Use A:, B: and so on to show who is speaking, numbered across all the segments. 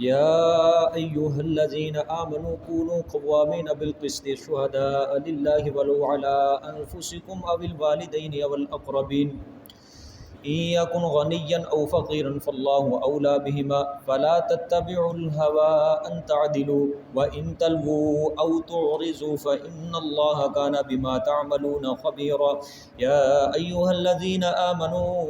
A: يا أيها الذين آمنوا كونوا قوامين بالقسط شهداء لله ولو على أنفسكم أو الوالدين والأقربين إن يكن غنيا أو فقيرا فالله أولى بهما فلا تتبعوا الهوى أن تعدلوا وإن تلووا أو تعرضوا فإن الله كان بما تعملون خبيرا يا أيها الذين آمنوا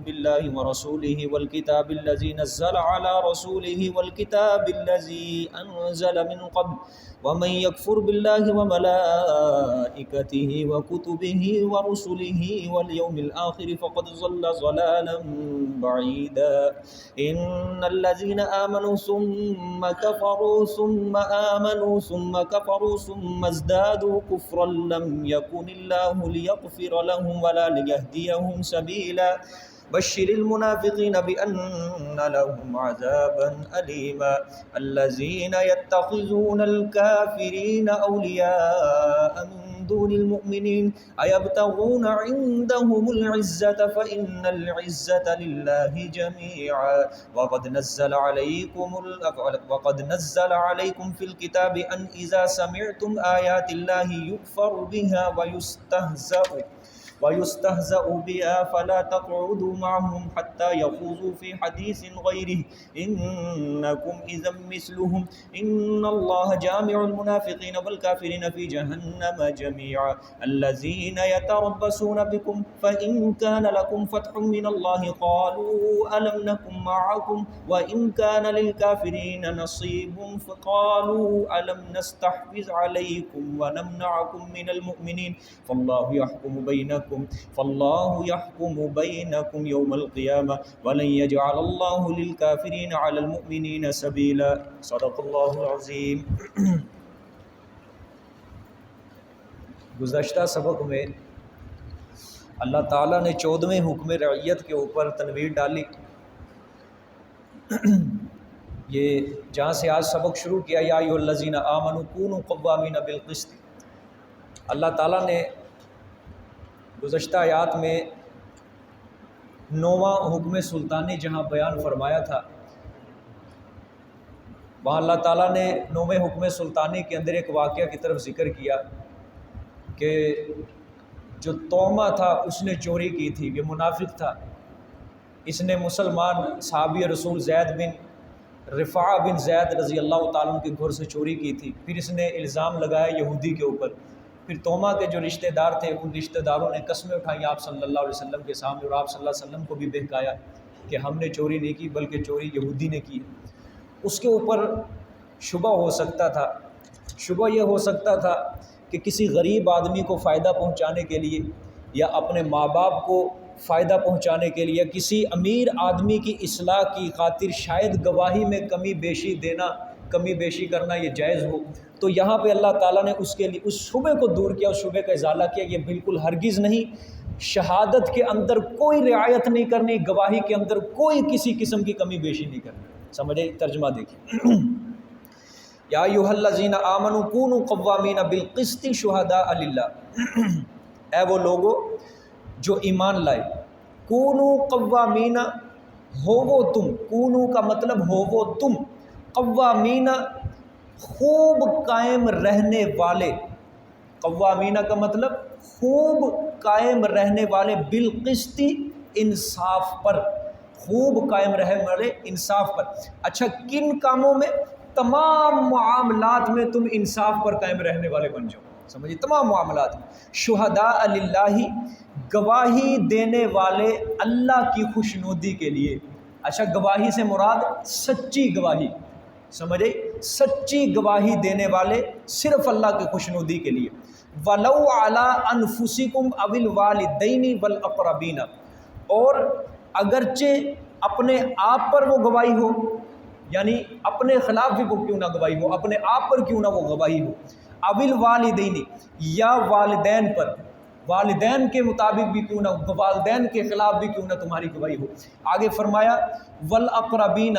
A: بالله ورسوله والكتاب الذي نزل على رسوله والكتاب الذي أنزل من قبل ومن يكفر بالله وملائكته وكتبه ورسله واليوم الآخر فقد ضل ضلالا بعيدا إن الذين آمنوا ثم كفروا ثم آمنوا ثم كفروا ثم ازدادوا كفرا لم يكن الله ليغفر لهم ولا ليهديهم سبيلا بشر المنافقين بأن لهم عذابا أليما الذين يتخذون الكافرين أولياء من دون المؤمنين أيبتغون عندهم العزة فإن العزة لله جميعا وقد نزل عليكم في الكتاب أن إذا سمعتم آيات الله يكفر بها ويستهزأ بها فلا تقعدوا معهم حتى يخوضوا في حديث غيره إنكم إذا مثلهم إن الله جامع المنافقين والكافرين في جهنم جميعا الذين يتربصون بكم فإن كان لكم فتح من الله قالوا ألم نكن معكم وإن كان للكافرين نصيب فقالوا ألم نستحوذ عليكم ونمنعكم من المؤمنين فالله يحكم بينكم يوم القيامة ولن يجعل الله للكافرين على المؤمنين سبيلا صدق اللہ العظیم۔ گزشتہ سبق میں اللہ تعالیٰ نے 14ویں حکم رعیت کے اوپر تنویر ڈالی۔ یہ جہاں سے آج سبق شروع کیا، یا ایھا الذین آمنوا کونوا قوامین بالقسط، اللہ تعالیٰ نے گزشتہ آیات میں 9واں حکم سلطانی جہاں بیان فرمایا تھا، وہاں اللہ تعالیٰ نے 9ویں حکم سلطانی کے اندر ایک واقعہ کی طرف ذکر کیا کہ جو توما تھا اس نے چوری کی تھی، یہ منافق تھا، اس نے مسلمان صحابی رسول زید بن رفاعہ بن زید رضی اللہ تعالیٰ عنہ کے گھر سے چوری کی تھی، پھر اس نے الزام لگایا یہودی کے اوپر، پھر توما کے جو رشتہ دار تھے ان رشتہ داروں نے قسمیں اٹھائیں آپ صلی اللہ علیہ وسلم کے سامنے، اور آپ صلی اللہ علیہ وسلم کو بھی بہکایا کہ ہم نے چوری نہیں کی بلکہ چوری یہودی نے کی۔ اس کے اوپر شبہ ہو سکتا تھا، شبہ یہ ہو سکتا تھا کہ کسی غریب آدمی کو فائدہ پہنچانے کے لیے یا اپنے ماں باپ کو فائدہ پہنچانے کے لیے، کسی امیر آدمی کی اصلاح کی خاطر شاید گواہی میں کمی بیشی کرنا یہ جائز ہو، تو یہاں پہ اللہ تعالیٰ نے اس کے لیے اس شبہ کو دور کیا، اس شبہ کا ازالہ کیا، یہ بالکل ہرگز نہیں، شہادت کے اندر کوئی رعایت نہیں کرنی، گواہی کے اندر کوئی کسی قسم کی کمی بیشی نہیں کرنی۔ سمجھے؟ ترجمہ دیکھیں، یا ایھا الذین آمنوا کونوا قوامین بالقسط شہداء للہ، اے وہ لوگو جو ایمان لائے، کونوا قوامین، ہو وہ تم، کونو کا مطلب ہو وہ تم، قوامین خوب قائم رہنے والے، قوامین کا مطلب خوب قائم رہنے والے، بالقسط انصاف پر، خوب قائم رہنے والے انصاف پر۔ اچھا کن کاموں میں؟ تمام معاملات میں تم انصاف پر قائم رہنے والے بن جاؤ، سمجھیے، تمام معاملات میں۔ شہداء للہ، گواہی دینے والے اللہ کی خوشنودی کے لیے۔ اچھا گواہی سے مراد سچی گواہی، سمجھے، سچی گواہی دینے والے صرف اللہ کی خوشنودی کے لیے۔ وَلَوْ عَلَىٰ أَنفُسِكُمْ أَوِ الْوَالِدَيْنِ وَالْأَقْرَبِينَ، اور اگرچہ اپنے آپ پر وہ گواہی ہو، یعنی اپنے خلاف بھی وہ کیوں نہ گواہی ہو، اپنے آپ پر کیوں نہ وہ گواہی ہو، أَوِ الْوَالِدَيْنِ، یا والدین پر، والدین کے مطابق بھی کیوں نہ، والدین کے خلاف بھی کیوں نہ تمہاری گواہی ہو۔ آگے فرمایا والاقربین،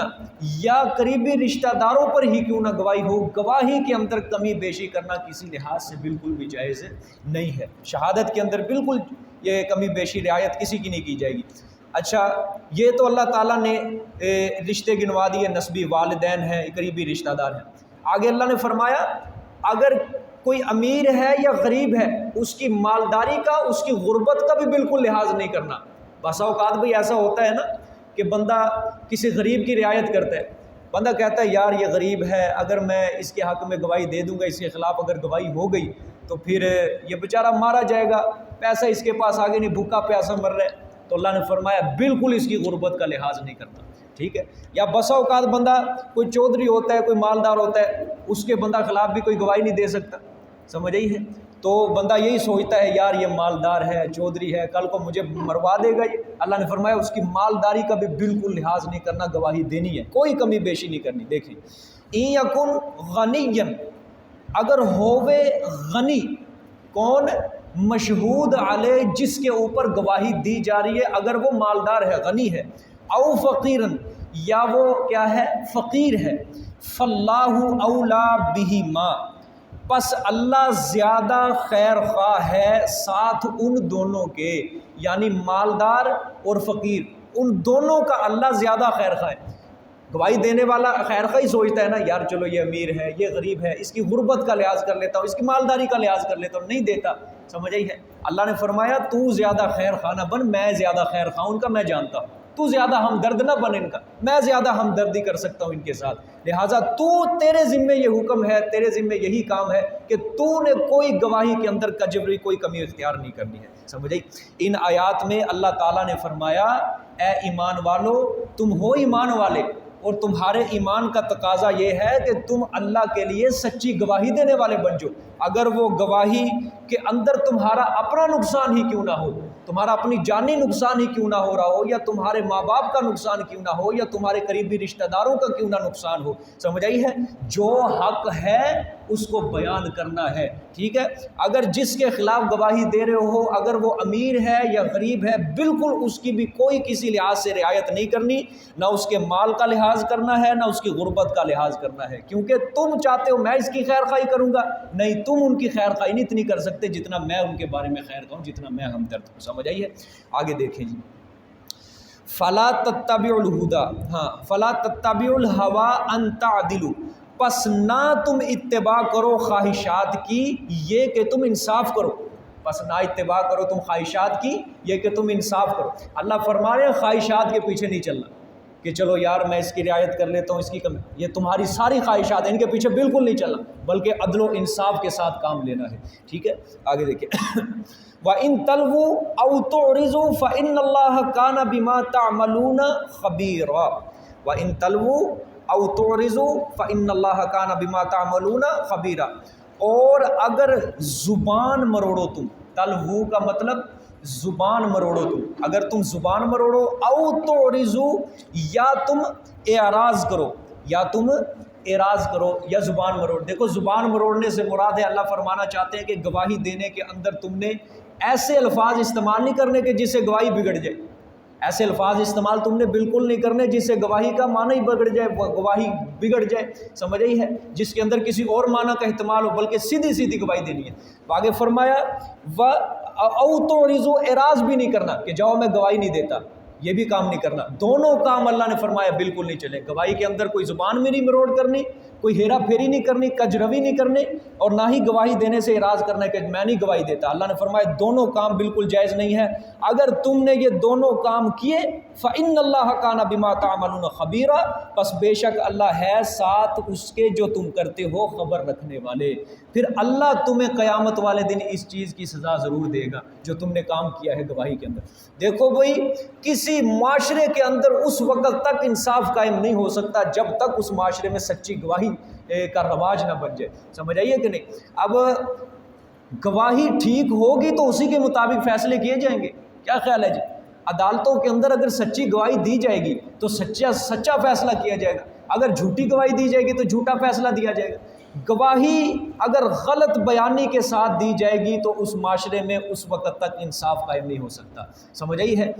A: یا قریبی رشتہ داروں پر ہی کیوں نہ گواہی ہو، گواہی کے اندر کمی بیشی کرنا کسی لحاظ سے بالکل بھی جائز نہیں ہے، شہادت کے اندر بالکل یہ کمی بیشی رعایت کسی کی نہیں کی جائے گی۔ اچھا یہ تو اللہ تعالیٰ نے رشتے گنوا دیے، نسبی والدین ہیں، قریبی رشتہ دار ہیں۔ آگے اللہ نے فرمایا اگر کوئی امیر ہے یا غریب ہے اس کی مالداری کا، اس کی غربت کا بھی بالکل لحاظ نہیں کرنا۔ بسا اوقات بھی ایسا ہوتا ہے نا کہ بندہ کسی غریب کی رعایت کرتا ہے، بندہ کہتا ہے یار یہ غریب ہے، اگر میں اس کے حق میں گواہی دے دوں گا، اس کے خلاف اگر گواہی ہو گئی تو پھر یہ بیچارہ مارا جائے گا، پیسہ اس کے پاس آگے نہیں، بھوکا پیاسا مر رہا ہے۔ تو اللہ نے فرمایا بالکل اس کی غربت کا لحاظ نہیں کرتا، ٹھیک ہے۔ یا بسا اوقات بندہ کوئی چودھری ہوتا ہے، کوئی مالدار ہوتا ہے، اس کے بندہ خلاف بھی کوئی گواہی نہیں دے سکتا، سمجھ آئی ہے؟ تو بندہ یہی سوچتا ہے یار یہ مالدار ہے، چودھری ہے، کل کو مجھے مروا دے گا یہ۔ اللہ نے فرمایا اس کی مالداری کا بھی بالکل لحاظ نہیں کرنا، گواہی دینی ہے، کوئی کمی بیشی نہیں کرنی۔ دیکھیں این یکن غنی، اگر ہووے غنی، کون؟ مشہود علیہ، جس کے اوپر گواہی دی جا رہی ہے، اگر وہ مالدار ہے، غنی ہے، او فقیرن، یا وہ کیا ہے؟ فقیر ہے، فاللہ اولا بہما، پس اللہ زیادہ خیر خواہ ہے ساتھ ان دونوں کے، یعنی مالدار اور فقیر، ان دونوں کا اللہ زیادہ خیر خواہ ہے۔ گواہی دینے والا خیر خواہ ہی سوچتا ہے نا یار چلو یہ امیر ہے، یہ غریب ہے، اس کی غربت کا لحاظ کر لیتا ہوں، اس کی مالداری کا لحاظ کر لیتا ہوں، نہیں دیتا، سمجھ آئی ہے؟ اللہ نے فرمایا تو زیادہ خیر خواہ نہ بن، میں زیادہ خیر خواہ ان کا میں جانتا ہوں، تو زیادہ ہمدرد نہ بن ان کا، میں زیادہ ہمدردی کر سکتا ہوں ان کے ساتھ، لہٰذا تیرے ذمے یہ حکم ہے، تیرے ذمے یہی کام ہے کہ تو نے کوئی گواہی کے اندر کجبری، کوئی کمی اختیار نہیں کرنی ہے، سمجھ آئی؟ ان آیات میں اللہ تعالیٰ نے فرمایا اے ایمان والو، تم ہو ایمان والے، اور تمہارے ایمان کا تقاضا یہ ہے کہ تم اللہ کے لیے سچی گواہی دینے والے بن جاؤ، اگر وہ گواہی کے اندر تمہارا اپنا نقصان ہی کیوں نہ ہو، تمہارا اپنی جانی نقصان ہی کیوں نہ ہو رہا ہو، یا تمہارے ماں باپ کا نقصان کیوں نہ ہو، یا تمہارے قریبی رشتہ داروں کا کیوں نہ نقصان ہو، سمجھ آئی ہے؟ جو حق ہے اس کو بیان کرنا ہے، ٹھیک ہے؟ اگر جس کے خلاف گواہی دے رہے ہو اگر وہ امیر ہے یا غریب ہے، بالکل اس کی بھی کوئی کسی لحاظ سے رعایت نہیں کرنی، نہ اس کے مال کا لحاظ کرنا ہے، نہ اس کی غربت کا لحاظ کرنا ہے، کیونکہ تم چاہتے ہو میں اس کی خیر خواہی کروں گا، نہیں، تم ان کی خیر خواہی نہیں اتنی کر سکتے جتنا میں ان کے بارے میں خیر کہوں، جتنا میں ہمدرد ہوں، سمجھ آئی ہے؟ آگے دیکھیں جی، فلا تتبعوا الہدی، ہاں فلا تتبعوا الہوی ان تعدلوا، پس نہ تم اتباع کرو خواہشات کی یہ کہ تم انصاف کرو، پس نہ اتباع کرو تم خواہشات کی یہ کہ تم انصاف کرو۔ اللہ فرما رہے ہیں خواہشات کے پیچھے نہیں چلنا کہ چلو یار میں اس کی رعایت کر لیتا ہوں، اس کی کمی، یہ تمہاری ساری خواہشات ہیں، ان کے پیچھے بالکل نہیں چلنا، بلکہ عدل و انصاف کے ساتھ کام لینا ہے، ٹھیک ہے؟ آگے دیکھیں وَإِن تَلْوُوا أَوْ تُعْرِضُوا فَإِنَّ اللَّهَ كَانَ بِمَا تَعْمَلُونَ خَبِيرًا، وَإِن تَلْوُوا أَوْ تُعْرِضُوا فَإِنَّ اللَّهَ كَانَ بِمَا تَعْمَلُونَ خَبِيرًا، اور اگر زبان مروڑو تم، تلوو کا مطلب زبان مروڑو تم، اگر تم زبان مروڑو، او تعرضوا، یا تم اعراض کرو، یا تم اعراض کرو یا زبان مروڑ۔ دیکھو زبان مروڑنے سے مراد ہے، اللہ فرمانا چاہتے ہیں کہ گواہی دینے کے اندر تم نے ایسے الفاظ استعمال نہیں کرنے کہ جس سے گواہی بگڑ جائے، ایسے الفاظ استعمال تم نے بالکل نہیں کرنے جس سے گواہی کا معنی ہی بگڑ جائے، گواہی بگڑ جائے، سمجھ آئی ہے؟ جس کے اندر کسی اور معنی کا احتمال ہو، بلکہ سیدھی سیدھی گواہی دینی ہے۔ آگے فرمایا او تعرضوا، اعراض بھی نہیں کرنا کہ جاؤ میں گواہی نہیں دیتا، یہ بھی کام نہیں کرنا، دونوں کام اللہ نے فرمایا بالکل نہیں چلے۔ گواہی کے اندر کوئی زبان میں نہیں مروڑ کرنی، کوئی ہیرا پھیری نہیں کرنی، کج روی نہیں کرنی، اور نہ ہی گواہی دینے سے اعراض کرنا ہے کہ میں نہیں گواہی دیتا۔ اللہ نے فرمایا دونوں کام بالکل جائز نہیں ہے، اگر تم نے یہ دونوں کام کیے فَإِنَّ اللَّهَ كَانَ بِمَا تَعْمَلُونَ خَبِيرًا، پس بے شک اللہ ہے ساتھ اس کے جو تم کرتے ہو خبر رکھنے والے۔ پھر اللہ تمہیں قیامت والے دن اس چیز کی سزا ضرور دے گا جو تم نے کام کیا ہے گواہی کے اندر۔ دیکھو بھائی، کسی معاشرے کے اندر اس وقت تک انصاف قائم نہیں ہو سکتا جب تک اس معاشرے میں سچی گواہی کا رواج نہ بن جائے، سمجھ آئیے کہ نہیں؟ اب گواہی ٹھیک ہوگی تو اسی کے مطابق فیصلے کیے جائیں گے، کیا خیال ہے جی؟ عدالتوں کے اندر اگر سچی گواہی دی جائے گی تو سچا فیصلہ کیا جائے گا، اگر جھوٹی گواہی دی جائے گی تو جھوٹا فیصلہ دیا جائے گا۔ گواہی اگر غلط بیانی کے ساتھ دی جائے گی تو اس معاشرے میں اس وقت تک انصاف قائم نہیں ہو سکتا. سمجھ آئی ہے؟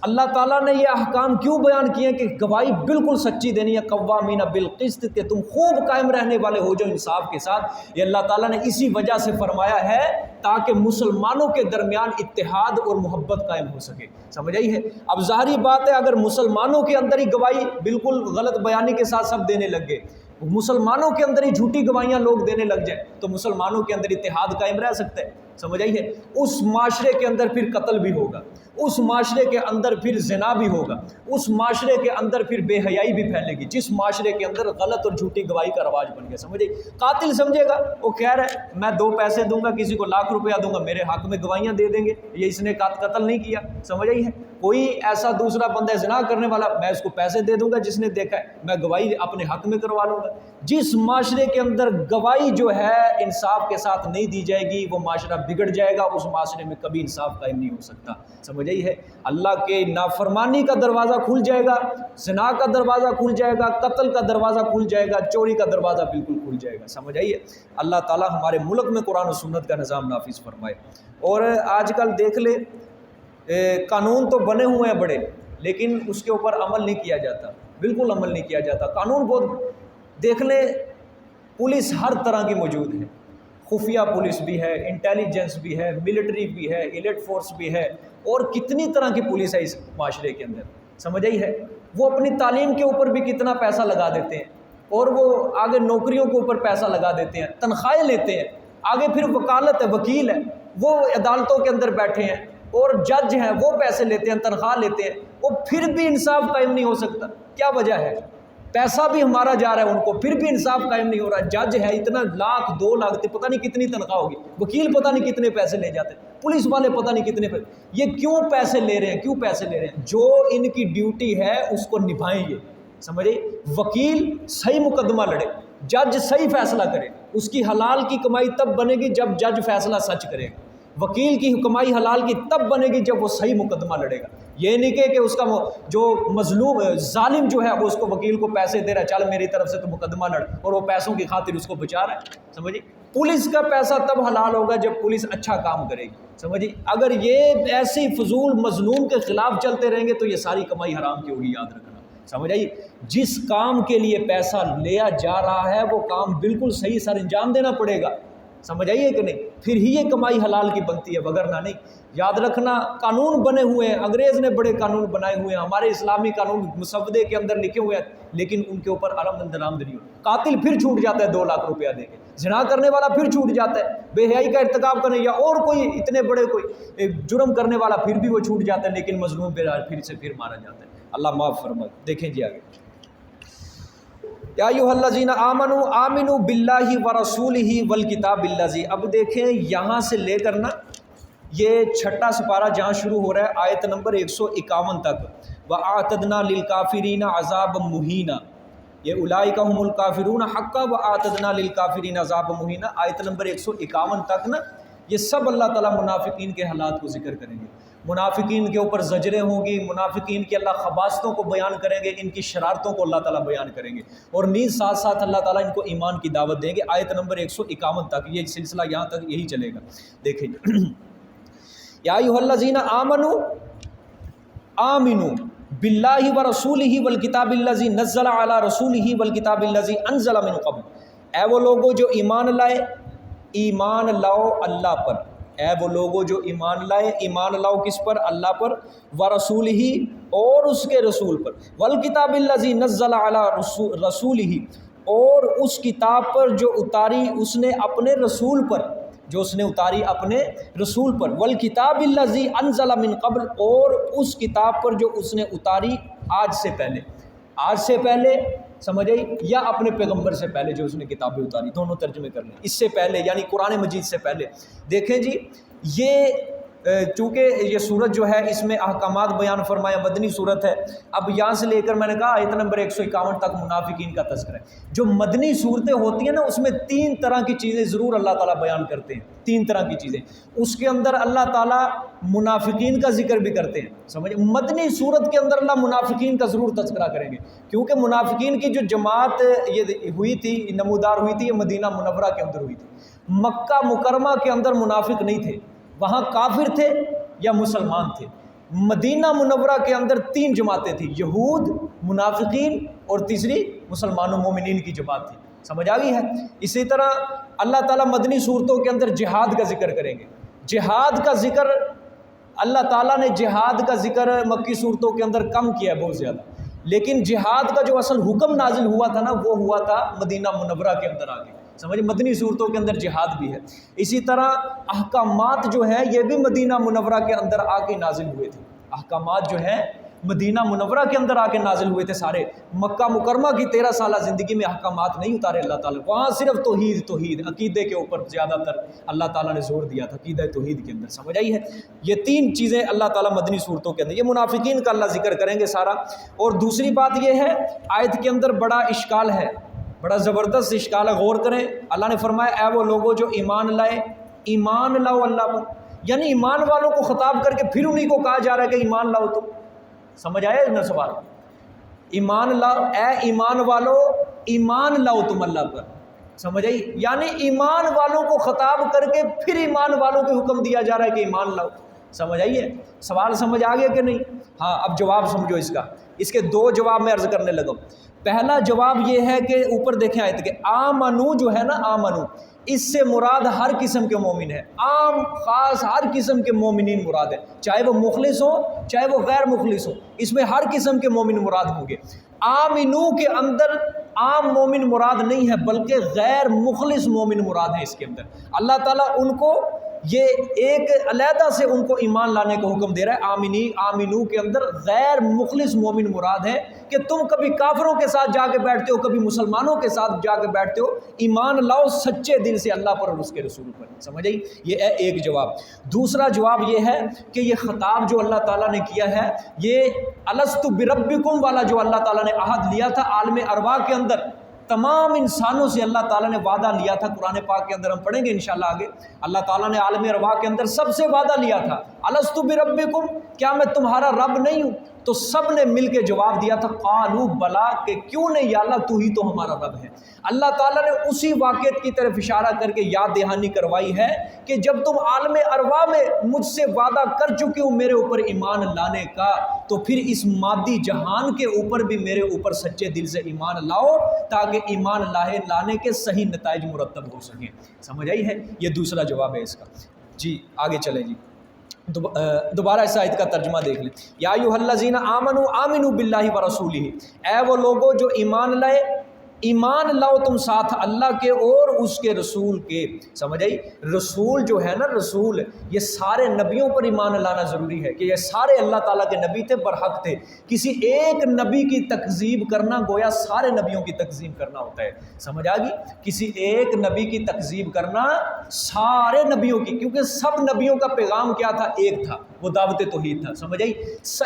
A: اللہ تعالیٰ نے یہ احکام کیوں بیان کیے کہ گواہی بالکل سچی دینی ہے، قوامین بالقسط، کہ تم خوب قائم رہنے والے ہو جو انصاف کے ساتھ. یہ اللہ تعالیٰ نے اسی وجہ سے فرمایا ہے تاکہ مسلمانوں کے درمیان اتحاد اور محبت قائم ہو سکے. سمجھ آئی ہے؟ اب ظاہری بات ہے اگر مسلمانوں کے اندر ہی گواہی بالکل غلط بیانی کے ساتھ سب دینے لگ گئے، مسلمانوں کے اندر ہی جھوٹی گواہیاں لوگ دینے لگ جائیں، تو مسلمانوں کے اندر اتحاد قائم رہ سکتا ہے. سمجھ آئی ہے؟ اس معاشرے کے اندر پھر قتل بھی ہوگا، اس معاشرے کے اندر پھر زنا بھی ہوگا، اس معاشرے کے اندر پھر بے حیائی بھی پھیلے گی، جس معاشرے کے اندر غلط اور جھوٹی گواہی کا رواج بن گیا. سمجھے؟ قاتل سمجھے گا وہ خیر ہے میں 2 پیسے دوں گا، کسی کو ₹1,00,000 دوں گا، میرے حق میں گواہیاں دے دیں گے، یہ اس نے قتل نہیں کیا. سمجھ آئی ہے؟ کوئی ایسا دوسرا بندہ زنا کرنے والا، میں اس کو پیسے دے دوں گا، جس نے دیکھا ہے میں گواہی اپنے حق میں کروا لوں گا. جس معاشرے کے اندر گواہی جو ہے انصاف کے ساتھ نہیں دی جائے گی وہ معاشرہ بگڑ جائے گا، اس معاشرے میں کبھی انصاف قائم نہیں ہو سکتا. سمجھ آئی ہے؟ اللہ کے نافرمانی کا دروازہ کھل جائے گا، زنا کا دروازہ کھل جائے گا، قتل کا دروازہ کھل جائے گا، چوری کا دروازہ بالکل کھل جائے گا. سمجھ آئی ہے؟ اللہ تعالی ہمارے ملک میں قرآن و سنت کا نظام نافذ فرمائے. اور آج کل دیکھ لے قانون تو بنے ہوئے ہیں بڑے، لیکن اس کے اوپر عمل نہیں کیا جاتا، بالکل عمل نہیں کیا جاتا. قانون بہت دیکھ لیں، پولیس ہر طرح کی موجود ہے، خفیہ پولیس بھی ہے، انٹیلیجنس بھی ہے، ملٹری بھی ہے، ایلیٹ فورس بھی ہے، اور کتنی طرح کی پولیس ہے اس معاشرے کے اندر. سمجھ آئی ہے؟ وہ اپنی تعلیم کے اوپر بھی کتنا پیسہ لگا دیتے ہیں، اور وہ آگے نوکریوں کے اوپر پیسہ لگا دیتے ہیں، تنخواہیں لیتے ہیں، آگے پھر وکالت ہے، وکیل ہے، وہ عدالتوں کے اندر بیٹھے ہیں، اور جج ہیں وہ پیسے لیتے ہیں، تنخواہ لیتے ہیں، وہ پھر بھی انصاف قائم نہیں ہو سکتا. کیا وجہ ہے؟ پیسہ بھی ہمارا جا رہا ہے ان کو، پھر بھی انصاف قائم نہیں ہو رہا. جج ہے اتنا $1,00,000 2,00,000 پتہ نہیں کتنی تنخواہ ہوگی، وکیل پتہ نہیں کتنے پیسے لے جاتے ہیں، پولیس والے پتہ نہیں کتنے پیسے. یہ کیوں پیسے لے رہے ہیں؟ کیوں پیسے لے رہے ہیں؟ جو ان کی ڈیوٹی ہے اس کو نبھائیں گے. سمجھے؟ وکیل صحیح مقدمہ لڑے، جج صحیح فیصلہ کرے، اس کی حلال کی کمائی تب بنے گی جب جج فیصلہ سچ کرے گا. وکیل کی کمائی حلال کی تب بنے گی جب وہ صحیح مقدمہ لڑے گا. یہ نہیں کہ اس کا جو مظلوم ظالم جو ہے وہ اس کو وکیل کو پیسے دے رہا ہے، چل میری طرف سے تو مقدمہ لڑ، اور وہ پیسوں کی خاطر اس کو بچا رہا ہے. سمجھے؟ پولیس کا پیسہ تب حلال ہوگا جب پولیس اچھا کام کرے گی. سمجھے؟ اگر یہ ایسی فضول مظلوم کے خلاف چلتے رہیں گے تو یہ ساری کمائی حرام کی ہوگی، یاد رکھنا. سمجھ آئی؟ جس کام کے لیے پیسہ لیا جا رہا ہے وہ کام بالکل صحیح سر انجام دینا پڑے گا. سمجھ آئیے کہ نہیں؟ پھر ہی یہ کمائی حلال کی بنتی ہے، وگرنہ نہیں. یاد رکھنا قانون بنے ہوئے ہیں، انگریز نے بڑے قانون بنائے ہوئے ہیں، ہمارے اسلامی قانون مسودے کے اندر لکھے ہوئے ہیں، لیکن ان کے اوپر درآمد نہیں ہو. قاتل پھر چھوٹ جاتا ہے $2,00,000 دے کے، زنا کرنے والا پھر چھوٹ جاتا ہے، بے حیائی کا ارتکاب کرنے یا اور کوئی اتنے بڑے کوئی جرم کرنے والا پھر بھی وہ چھوٹ جاتا ہے، لیکن مظلوم پھر مارا جاتا ہے. اللہ معاف فرمائے. دیکھیں جی آگے، یا ایھا الذین آمنوا آمنوا باللہ ورسولہ والکتاب الذی. اب دیکھیں یہاں سے لے کر نا یہ 6واں سپارہ جہاں شروع ہو رہا ہے آیت نمبر 151 تک، وَأَعْتَدْنَا لِلْكَافِرِينَ عَذَابًا مُهِينًا، یہ اولئک هم الکافرون حقا وَأَعْتَدْنَا لِلْكَافِرِينَ عَذَابًا مُهِينًا. آیت نمبر 151 تک نا یہ سب اللہ تعالیٰ منافقین کے حالات کو ذکر کریں گے. منافقین کے اوپر زجریں ہوں گی، منافقین کی اللہ خباثتوں کو بیان کریں گے، ان کی شرارتوں کو اللہ تعالیٰ بیان کریں گے، اور نیز ساتھ ساتھ اللہ تعالیٰ ان کو ایمان کی دعوت دیں گے. آیت نمبر 151 تک یہ سلسلہ یہاں تک یہی چلے گا. دیکھیں یا ایھا الذین آمنوا آمنوا باللہ ورسولہ والکتاب الذی نزل علی رسولہ والکتاب الذی انزل من قبل. اے وہ لوگوں جو ایمان لائے، ایمان لاؤ اللہ پر. اے وہ لوگوں جو ایمان لائے، ایمان لاؤ کس پر؟ اللہ پر. ورسولہ، اور اس کے رسول پر. والکتاب الذی نزل علی رسولہ، اور اس کتاب پر جو اتاری اس نے اپنے رسول پر، جو اس نے اتاری اپنے رسول پر. والکتاب الذی انزل من قبل، اور اس کتاب پر جو اس نے اتاری آج سے پہلے. آج سے پہلے سمجھ آئی، یا اپنے پیغمبر سے پہلے جو اس نے کتابیں اتاری، دونوں ترجمے کر لیں. اس سے پہلے یعنی قرآن مجید سے پہلے. دیکھیں جی یہ چونکہ یہ صورت جو ہے اس میں احکامات بیان فرمایا، مدنی صورت ہے. اب یہاں سے لے کر میں نے کہا آیت نمبر 151 تک منافقین کا تذکرہ ہے. جو مدنی صورتیں ہوتی ہیں نا اس میں 3 طرح کی چیزیں ضرور اللہ تعالیٰ بیان کرتے ہیں. 3 طرح کی چیزیں اس کے اندر اللہ تعالیٰ منافقین کا ذکر بھی کرتے ہیں. سمجھے، مدنی صورت کے اندر اللہ منافقین کا ضرور تذکرہ کریں گے، کیونکہ منافقین کی جو جماعت یہ ہوئی تھی، نمودار ہوئی تھی، یہ مدینہ منورہ کے اندر ہوئی تھی. مکہ مکرمہ کے اندر منافق نہیں تھے، وہاں کافر تھے یا مسلمان تھے. مدینہ منورہ کے اندر 3 جماعتیں تھیں، یہود، منافقین اور تیسری مسلمانوں مومنین کی جماعت تھی. سمجھ آ گئی ہے. اسی طرح اللہ تعالیٰ مدنی صورتوں کے اندر جہاد کا ذکر کریں گے. جہاد کا ذکر اللہ تعالیٰ نے جہاد کا ذکر مکی صورتوں کے اندر کم کیا ہے بہت زیادہ، لیکن جہاد کا جو اصل حکم نازل ہوا تھا نا وہ ہوا تھا مدینہ منورہ کے اندر آگے. سمجھ، مدنی صورتوں کے اندر جہاد بھی ہے. اسی طرح احکامات جو ہے یہ بھی مدینہ منورہ کے اندر آ کے نازل ہوئے تھے. احکامات جو ہیں مدینہ منورہ کے اندر آ کے نازل ہوئے تھے سارے. مکہ مکرمہ کی 13 سالہ زندگی میں احکامات نہیں اتارے اللہ تعالیٰ. وہاں صرف توحید عقیدے کے اوپر زیادہ تر اللہ تعالیٰ نے زور دیا تھا، عقیدہ توحید کے اندر. سمجھ آئی ہے. یہ 3 چیزیں اللہ تعالیٰ مدنی صورتوں کے اندر، یہ منافقین کا اللہ ذکر کریں گے سارا. اور دوسری بات یہ ہے، آیت کے اندر بڑا اشکال ہے، بڑا زبردست اشکال ہے، غور کریں. اللہ نے فرمایا اے وہ لوگوں جو ایمان لائے، ایمان لاؤ اللہ پر. یعنی ایمان والوں کو خطاب کر کے پھر انہیں کو کہا جا رہا ہے کہ ایمان لاؤ. تو سمجھ آیا نا سوال؟ ایمان لاؤ، اے ایمان والو ایمان لاؤ تم اللہ پر. سمجھ آئی؟ یعنی ایمان والوں کو خطاب کر کے پھر ایمان والوں کو حکم دیا جا رہا ہے کہ ایمان لاؤ. سمجھ آئیے؟ سوال سمجھ آ گیا کہ نہیں؟ ہاں، اب جواب سمجھو اس کا. اس کے 2 جواب میں عرض کرنے لگا. پہلا جواب یہ ہے کہ اوپر دیکھیں آیت کے آمنو جو ہے نا، آمنو اس سے مراد ہر قسم کے مومن ہے. عام خاص ہر قسم کے مومنین مراد ہے، چاہے وہ مخلص ہو چاہے وہ غیر مخلص ہو، اس میں ہر قسم کے مومن مراد ہوں گے. آمنو کے اندر عام مومن مراد نہیں ہے بلکہ غیر مخلص مومن مراد ہے. اس کے اندر اللہ تعالیٰ ان کو یہ ایک علیحدہ سے ان کو ایمان لانے کا حکم دے رہا ہے. آمنو کے اندر غیر مخلص مومن مراد ہے کہ تم کبھی کافروں کے ساتھ جا کے بیٹھتے ہو، کبھی مسلمانوں کے ساتھ جا کے بیٹھتے ہو، ایمان لاؤ سچے دل سے اللہ پر اور اس کے رسول پر. سمجھ آئی؟ یہ ہے ایک جواب. دوسرا جواب یہ ہے کہ یہ خطاب جو اللہ تعالیٰ نے کیا ہے، یہ الست بربکم والا جو اللہ تعالیٰ نے عہد لیا تھا عالم ارواح کے اندر، تمام انسانوں سے اللہ تعالیٰ نے وعدہ لیا تھا. قرآن پاک کے اندر ہم پڑھیں گے انشاءاللہ آگے. اللہ تعالیٰ نے عالم ارواح کے اندر سب سے وعدہ لیا تھا، الست بربکم، کیا میں تمہارا رب نہیں ہوں؟ تو سب نے مل کے جواب دیا تھا قالوا بلا، کہ کیوں نہیں یا اللہ، تو ہی تو ہمارا رب ہے. اللہ تعالیٰ نے اسی واقعات کی طرف اشارہ کر کے یاد دہانی کروائی ہے کہ جب تم عالم ارواح میں مجھ سے وعدہ کر چکے ہو میرے اوپر ایمان لانے کا، تو پھر اس مادی جہان کے اوپر بھی میرے اوپر سچے دل سے ایمان لاؤ تاکہ ایمان لانے کے صحیح نتائج مرتب ہو سکیں. سمجھ آئی ہے؟ یہ دوسرا جواب ہے اس کا. جی آگے چلیں. جی دوبارہ اس آیت کا ترجمہ دیکھ لیں. یا ایھا الذین آمنوا آمنوا باللہ ورسولہ، اے وہ لوگوں جو ایمان لائے، ایمان لاؤ تم ساتھ اللہ کے اور اس کے رسول کے. سمجھ آئی؟ رسول جو ہے نا، رسول یہ سارے نبیوں پر ایمان لانا ضروری ہے کہ یہ سارے اللہ تعالیٰ کے نبی تھے، برحق تھے. کسی ایک نبی کی تکذیب کرنا گویا سارے نبیوں کی تکذیب کرنا ہوتا ہے. سمجھ آ گئی؟ کسی ایک نبی کی تکذیب کرنا سارے نبیوں کی، کیونکہ سب نبیوں کا پیغام کیا تھا؟ ایک تھا، وہ دعوت توحید تھا. سمجھ آئی؟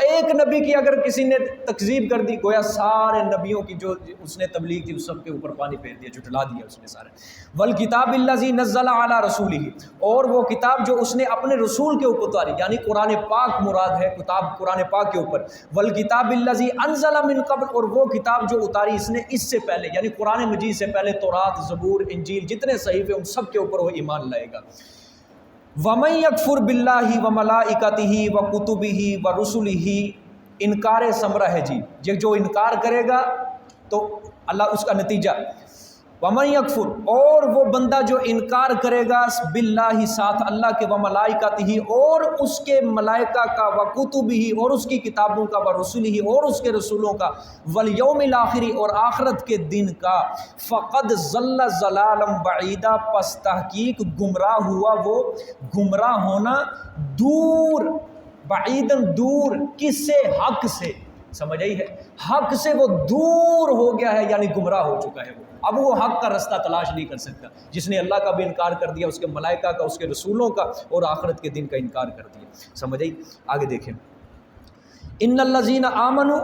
A: ایک نبی کی اگر کسی نے تکذیب کر دی گویا سارے نبیوں کی جو اس نے تبلیغ تھی سب کے اوپر پانی پھیر دیا، جھٹلا دیا اس نے سارے. والکتاب الذی نزل علی رسولہ، اور وہ کتاب جو اس نے اپنے رسول کے اوپر اتاری، یعنی قرآن پاک مراد ہے، کتاب قرآن پاک کے اوپر. والکتاب الذی انزل من قبل، اور وہ کتاب جو اتاری اس نے اس سے پہلے، یعنی قرآن مجید سے پہلے تورات، زبور، انجیل، جتنے صحیفے ان سب کے اوپر وہ ایمان لائے گا. وَمَن يَكْفُرْ بِاللَّهِ وَمَلَائِكَتِهِ وَكُتُبِهِ وَرُسُلِهِ، انکار ثمرہ ہے. جی یہ جو انکار کرے گا تو اللہ اس کا نتیجہ. وَمَن يَكْفُرْ، اور وہ بندہ جو انکار کرے گا باللہ ساتھ اللہ کے، وَمَلَائِكَتِهِ اور اس کے ملائکہ کا، وَكُتُبِهِ اور اس کی کتابوں کا، وَرُسُلِهِ اور اس کے رسولوں کا، وَالْيَوْمِ الْآخِرِ اور آخرت کے دن کا، فَقَدْ ضَلَّ ضَلَالًا بَعِيدًا پس تحقیق گمراہ ہوا وہ گمراہ ہونا دور، بعیداً دور، کس سے؟ حق سے. سمجھ آئی ہے؟ حق سے وہ دور ہو گیا ہے، یعنی گمراہ ہو چکا ہے وہ، اب وہ حق کا رستہ تلاش نہیں کر سکتا، جس نے اللہ کا بھی انکار کر دیا، اس کے ملائکہ کا، اس کے رسولوں کا اور آخرت کے دن کا انکار کر دیا۔ سمجھ آئی؟ آگے دیکھیں، ان الذین آمنوا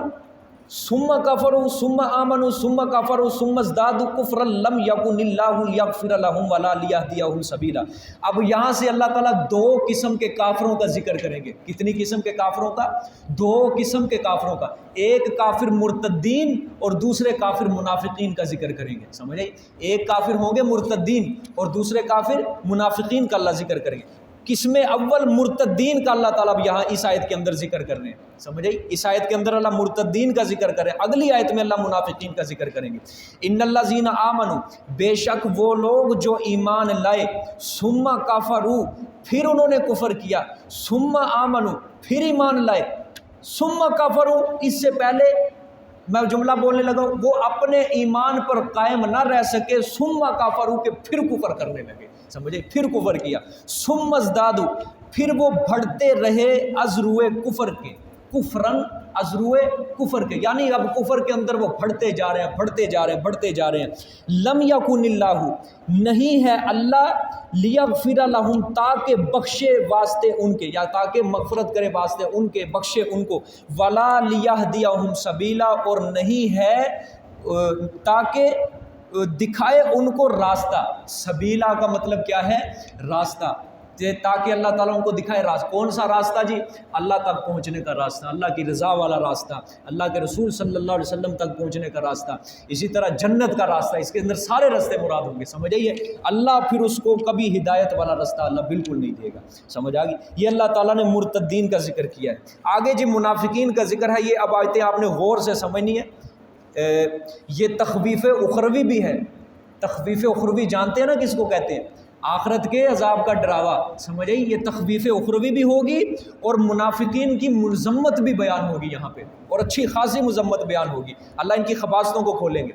A: ثم کفروا ثم آمنوا ثم کفروا ثم ازدادوا کفرا لم یکن اللہ لیغفر لهم ولا لیہدیہم سبیلا۔ اب یہاں سے اللہ تعالیٰ دو قسم کے کافروں کا ذکر کریں گے۔ کتنی قسم کے کافروں کا؟ دو قسم کے کافروں کا، ایک کافر مرتدین اور دوسرے کافر منافقین کا ذکر کریں گے۔ سمجھ آئی؟ ایک کافر ہوں گے مرتدین اور دوسرے کافر منافقین کا اللہ ذکر کریں گے۔ قسم اول مرتدین کا اللہ تعالیٰ یہاں اس آیت کے اندر ذکر کر رہے ہیں۔ سمجھ آئی؟ اس آیت کے اندر اللہ مرتدین کا ذکر کرے، اگلی آیت میں اللہ منافقین کا ذکر کریں گے۔ ان الذین آمنوا، بے شک وہ لوگ جو ایمان لائے، ثم کفروا، پھر انہوں نے کفر کیا، ثم آمنوا، پھر ایمان لائے، ثم کفروا، اس سے پہلے میں جملہ بولنے لگا، وہ اپنے ایمان پر قائم نہ رہ سکے، ثم کفروا، کہ پھر کفر کرنے لگے۔ سمجھے؟ پھر کفر کیا، ثم ازدادوا، پھر وہ بڑھتے رہے ازروئے کفر کے، کفرن ازروئے کفر کے، یعنی اب کفر کے اندر وہ بڑھتے جا رہے ہیں، بڑھتے جا رہے ہیں، بڑھتے جا رہے ہیں۔ لم یکن اللہ، نہیں ہے اللہ، لیغفر لہم، تاکہ بخشے واسطے ان کے، یا تاکہ مغفرت کرے واسطے ان کے، بخشے ان کو، ولا لیہدیہم سبیلا، اور نہیں ہے تاکہ دکھائے ان کو راستہ۔ سبیلا کا مطلب کیا ہے؟ راستہ، تاکہ اللہ تعالیٰ ان کو دکھائے راستہ۔ کون سا راستہ جی؟ اللہ تک پہنچنے کا راستہ، اللہ کی رضا والا راستہ، اللہ کے رسول صلی اللہ علیہ وسلم تک پہنچنے کا راستہ، اسی طرح جنت کا راستہ، اس کے اندر سارے راستے مراد ہوں گے۔ سمجھ آئیے؟ اللہ پھر اس کو کبھی ہدایت والا راستہ اللہ بالکل نہیں دے گا۔ سمجھ آ گئی؟ یہ اللہ تعالیٰ نے مرتدین کا ذکر کیا ہے۔ آگے جی منافقین کا ذکر ہے، یہ اب آیتیں آپ نے غور سے سمجھنی ہے۔ یہ تخویف اخروی بھی ہے۔ تخویف اخروی جانتے ہیں نا کس کو کہتے ہیں؟ آخرت کے عذاب کا ڈراوا۔ سمجھ آئی؟ یہ تخویف اخروی بھی ہوگی اور منافقین کی مذمت بھی بیان ہوگی یہاں پہ، اور اچھی خاصی مذمت بیان ہوگی۔ اللہ ان کی خباثتوں کو کھولیں گے۔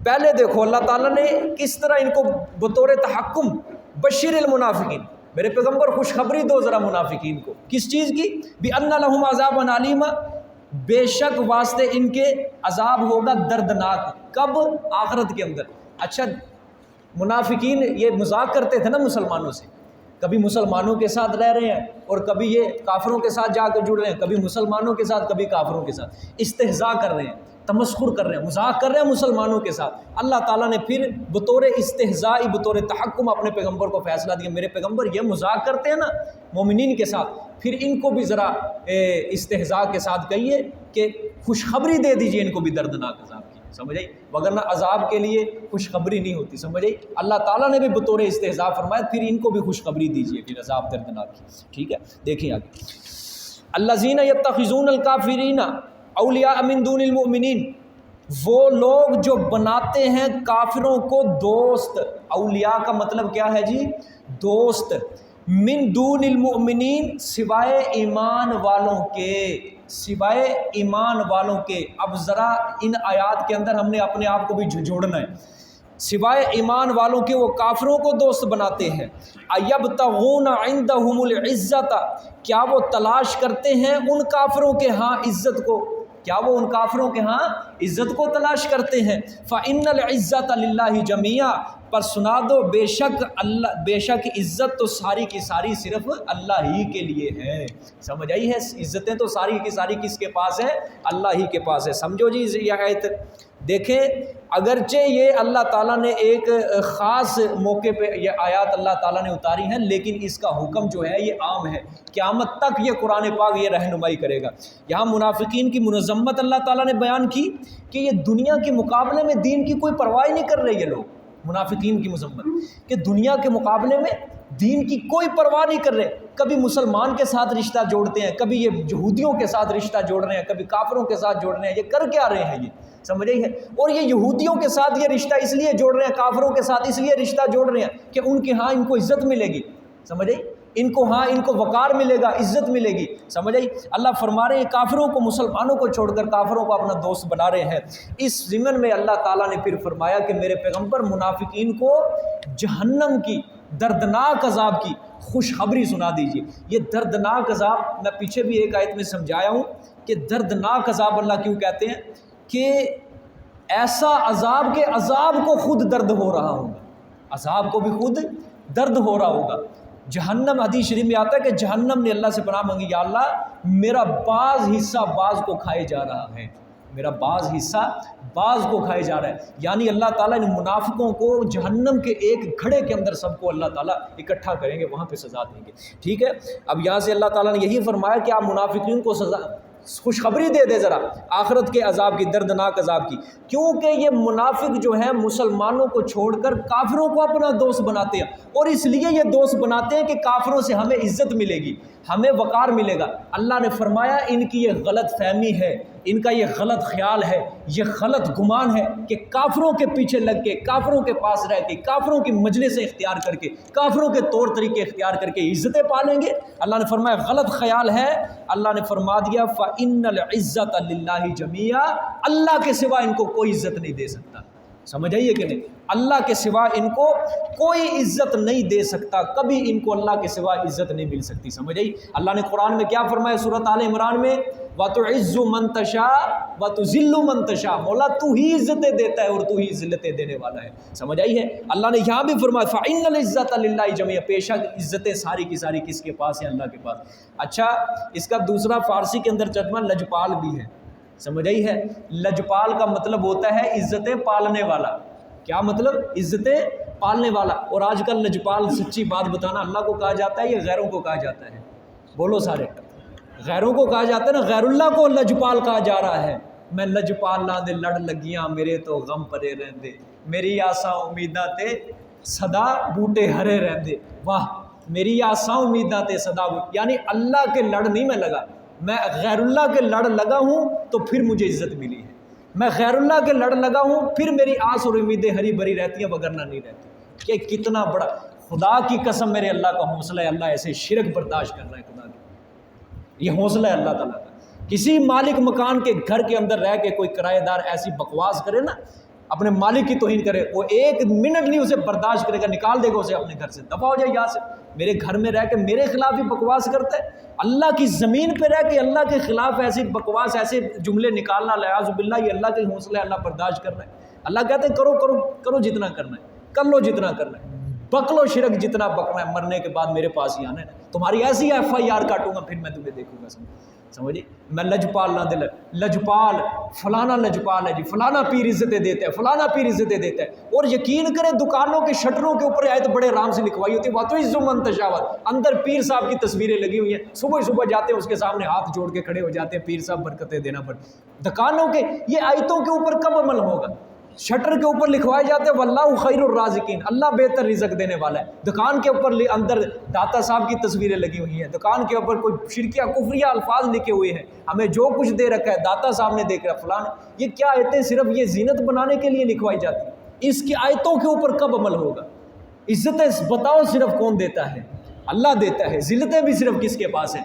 A: پہلے دیکھو اللہ تعالیٰ نے کس طرح ان کو بطور تحکم، بشر المنافقین، میرے پیغمبر خوشخبری دو ذرا منافقین کو، کس چیز کی؟ بِأَنَّ لَهُمْ عَذَابًا عَلِيمًا، بے شک واسطے ان کے عذاب ہوگا دردناک۔ کب؟ آخرت کے اندر۔ اچھا، منافقین یہ مذاق کرتے تھے نا مسلمانوں سے، کبھی مسلمانوں کے ساتھ رہ رہے ہیں اور کبھی یہ کافروں کے ساتھ جا کر جڑ رہے ہیں، کبھی مسلمانوں کے ساتھ کبھی کافروں کے ساتھ، استہزاء کر رہے ہیں، تمسخر کر رہے ہیں، مذاق کر رہے ہیں مسلمانوں کے ساتھ۔ اللہ تعالیٰ نے پھر بطور استہزاء، بطور تحکم اپنے پیغمبر کو فیصلہ دیا، میرے پیغمبر یہ مذاق کرتے ہیں نا مومنین کے ساتھ، پھر ان کو بھی ذرا استہزاء کے ساتھ کہیے کہ خوشخبری دے دیجئے ان کو بھی دردناک عذاب کی۔ سمجھ آئی؟ وگرنہ عذاب کے لیے خوشخبری نہیں ہوتی۔ سمجھ آئی؟ اللہ تعالیٰ نے بھی بطور استہزاء فرمایا، پھر ان کو بھی خوشخبری دیجیے پھر عذاب دردناک کی۔ ٹھیک ہے، دیکھیں آگے، الذین یتخذون الکافرین اولیاء من دون المؤمنین، وہ لوگ جو بناتے ہیں کافروں کو دوست۔ اولیاء کا مطلب کیا ہے جی؟ دوست۔ من دون المؤمنین، سوائے ایمان والوں کے، سوائے ایمان والوں کے۔ اب ذرا ان آیات کے اندر ہم نے اپنے آپ کو بھی جھنجھوڑنا ہے۔ سوائے ایمان والوں کے وہ کافروں کو دوست بناتے ہیں۔ ایبتغون عندہم العزت، کیا وہ تلاش کرتے ہیں ان کافروں کے ہاں عزت کو؟ کیا وہ ان کافروں کے ہاں عزت کو تلاش کرتے ہیں؟ فإن العزت للہ جمیعا، پر سنا دو بے شک عزت تو ساری کی ساری صرف اللہ ہی کے لیے ہے۔ سمجھ آئی ہے؟ عزتیں تو ساری کی ساری کس کے پاس ہے؟ اللہ ہی کے پاس ہے۔ سمجھو جی یہ آیت دیکھیں، اگرچہ یہ اللہ تعالیٰ نے ایک خاص موقع پہ یہ آیات اللہ تعالیٰ نے اتاری ہیں، لیکن اس کا حکم جو ہے یہ عام ہے، قیامت تک یہ قرآن پاک یہ رہنمائی کرے گا۔ یہاں منافقین کی منظمت اللہ تعالیٰ نے بیان کی کہ یہ دنیا کے مقابلے میں دین کی کوئی پرواہ نہیں کر رہے یہ لوگ، منافقین کی مذمت کہ دنیا کے مقابلے میں دین کی کوئی پرواہ نہیں کر رہے، کبھی مسلمان کے ساتھ رشتہ جوڑتے ہیں، کبھی یہ یہودیوں کے ساتھ رشتہ جوڑ رہے ہیں، کبھی کافروں کے ساتھ جوڑ رہے ہیں۔ یہ کر کیا رہے ہیں؟ یہ سمجھ رہی ہے؟ اور یہ یہودیوں کے ساتھ یہ رشتہ اس لیے جوڑ رہے ہیں، کافروں کے ساتھ اس لیے رشتہ جوڑ رہے ہیں کہ ان کے ہاں ان کو عزت ملے گی۔ سمجھ رہی؟ ان کو ہاں ان کو وقار ملے گا، عزت ملے گی۔ سمجھ آئی؟ اللہ فرما رہے ہیں کافروں کو، مسلمانوں کو چھوڑ کر کافروں کو اپنا دوست بنا رہے ہیں۔ اس ضمن میں اللہ تعالیٰ نے پھر فرمایا کہ میرے پیغمبر منافقین کو جہنم کی دردناک عذاب کی خوشخبری سنا دیجیے۔ یہ دردناک عذاب میں پیچھے بھی ایک آیت میں سمجھایا ہوں کہ دردناک عذاب اللہ کیوں کہتے ہیں؟ کہ ایسا عذاب کہ عذاب کو خود درد ہو رہا ہوگا، عذاب کو بھی خود درد ہو رہا ہوگا۔ جہنم، حدیث شریف میں آتا ہے کہ جہنم نے اللہ سے پناہ مانگی، یا اللہ میرا بعض حصہ بعض کو کھائے جا رہا ہے، میرا بعض حصہ بعض کو کھائے جا رہا ہے۔ یعنی اللہ تعالیٰ نے منافقوں کو جہنم کے ایک گھڑے کے اندر سب کو اللہ تعالیٰ اکٹھا کریں گے، وہاں پہ سزا دیں گے۔ ٹھیک ہے، اب یہاں سے اللہ تعالیٰ نے یہی فرمایا کہ آپ منافقین کو سزا خوشخبری دے دے ذرا آخرت کے عذاب کی، دردناک عذاب کی، کیونکہ یہ منافق جو ہیں مسلمانوں کو چھوڑ کر کافروں کو اپنا دوست بناتے ہیں، اور اس لیے یہ دوست بناتے ہیں کہ کافروں سے ہمیں عزت ملے گی، ہمیں وقار ملے گا۔ اللہ نے فرمایا ان کی یہ غلط فہمی ہے، ان کا یہ غلط خیال ہے، یہ غلط گمان ہے کہ کافروں کے پیچھے لگ کے، کافروں کے پاس رہ کے، کافروں کی مجلسیں اختیار کر کے، کافروں کے طور طریقے اختیار کر کے عزتیں پالیں گے۔ اللہ نے فرمایا غلط خیال ہے۔ اللہ نے فرما دیا فَإِنَّ الْعِزَّةَ لِلَّهِ جَمِيعًا، اللہ کے سوا ان کو کوئی عزت نہیں دے سکتا۔ سمجھ آئیے کہ نہیں؟ اللہ کے سوا ان کو کوئی عزت نہیں دے سکتا، کبھی ان کو اللہ کے سوا عزت نہیں مل سکتی۔ سمجھ آئی؟ اللہ نے قرآن میں کیا فرمایا سورۃ آل عمران میں؟ وَتُعِزُّ مَن تَشَاءُ وَتُذِلُّ مَن تَشَاءُ، مولا تو ہی عزتیں دیتا ہے اور تو ہی ذلتیں دینے والا ہے۔ سمجھ آئی ہے؟ اللہ نے یہاں بھی فرمایا فَإِنَّ الْعِزَّةَ لِلَّهِ جَمِيعًا، بے شک عزتیں ساری کی ساری کس کے پاس ہیں؟ اللہ کے پاس۔ اچھا، اس کا دوسرا فارسی کے اندر ترجمہ لجپال بھی ہے۔ سمجھ آئی ہے؟ لجپال کا مطلب ہوتا ہے عزتیں پالنے والا۔ کیا مطلب؟ عزتیں پالنے والا۔ اور آج کل لجپال، سچی بات بتانا، اللہ کو کہا جاتا ہے یا غیروں کو کہا جاتا ہے؟ بولو سارے۔ غیروں کو کہا جاتا ہے نا، غیر اللہ کو لجپال کہا جا رہا ہے۔ میں لجپال نہ دے لڑ لگیاں میرے تو غم پرے رہندے، میری آساں امیداں تے صدا بوٹے ہرے رہندے۔ واہ، میری آساں امیداں تے صدا بوٹے، یعنی اللہ کے لڑ نہیں میں لگا، میں غیر اللہ کے لڑ لگا ہوں تو پھر مجھے عزت ملی ہے۔ میں غیر اللہ کے لڑ لگا ہوں پھر میری آس اور امیدیں ہری بھری رہتی ہیں، وگرنہ نہیں رہتی۔ کہ کتنا بڑا، خدا کی قسم میرے اللہ کا حوصلہ ہے، اللہ ایسے شرک برداشت کر رہا ہے، خدا کی یہ حوصلہ ہے اللہ تعالیٰ کا۔ کسی مالک مکان کے گھر کے اندر رہ کے کوئی کرایہ دار ایسی بکواس کرے نا، اپنے مالک کی توہین کرے، وہ ایک منٹ نہیں اسے برداشت کرے گا، نکال دے گا اسے اپنے گھر سے، دفع ہو جائے یہاں سے۔ میرے گھر میں رہ کے میرے خلاف ہی بکواس کرتا ہے، اللہ کی زمین پہ رہ کے اللہ کے خلاف ایسی بکواس، ایسے جملے نکالنا، لعاذ باللہ، یہ اللہ کے حوصلہ ہے، اللہ برداشت کر رہا ہے۔ اللہ کہتے ہیں کرو کرو کرو جتنا کرنا ہے، کر لو جتنا کرنا ہے، بک لو شرک جتنا بکنا ہے، مرنے کے بعد میرے پاس ہی آنا ہے، تمہاری ایسی FIR کاٹوں گا، پھر میں تمہیں دیکھوں گا۔ سمجھے؟ میں لجپال نہ دل، لجپال فلانا لجپال ہے جی، فلانا پیر عزتیں دیتا ہے، فلانا پیر عزتیں دیتا ہے۔ اور یقین کریں دکانوں کے شٹروں کے اوپر آیت بڑے آرام سے لکھوائی ہوتی ہے وَتُعِزُّ مَن تَشَاءُ، اندر پیر صاحب کی تصویریں لگی ہوئی ہیں، صبح صبح جاتے ہیں اس کے سامنے ہاتھ جوڑ کے کھڑے ہو جاتے ہیں، پیر صاحب برکتیں دینا پڑ۔ دکانوں کے یہ آیتوں کے اوپر کب عمل ہوگا؟ شٹر کے اوپر لکھوائے جاتے ہیں واللہ خیر الرازقین، اللہ بہتر رزق دینے والا ہے۔ دکان کے اوپر اندر داتا صاحب کی تصویریں لگی ہوئی ہیں، دکان کے اوپر کوئی شرکیہ کفریہ الفاظ لکھے ہوئے ہیں، ہمیں جو کچھ دے رکھا ہے داتا صاحب نے دیکھ رہا فلان۔ یہ کیا آیتیں صرف یہ زینت بنانے کے لیے لکھوائی جاتی ہیں؟ اس کی آیتوں کے اوپر کب عمل ہوگا؟ عزتیں بتاؤ صرف کون دیتا ہے؟ اللہ دیتا ہے۔ ذلتیں بھی صرف کس کے پاس ہیں؟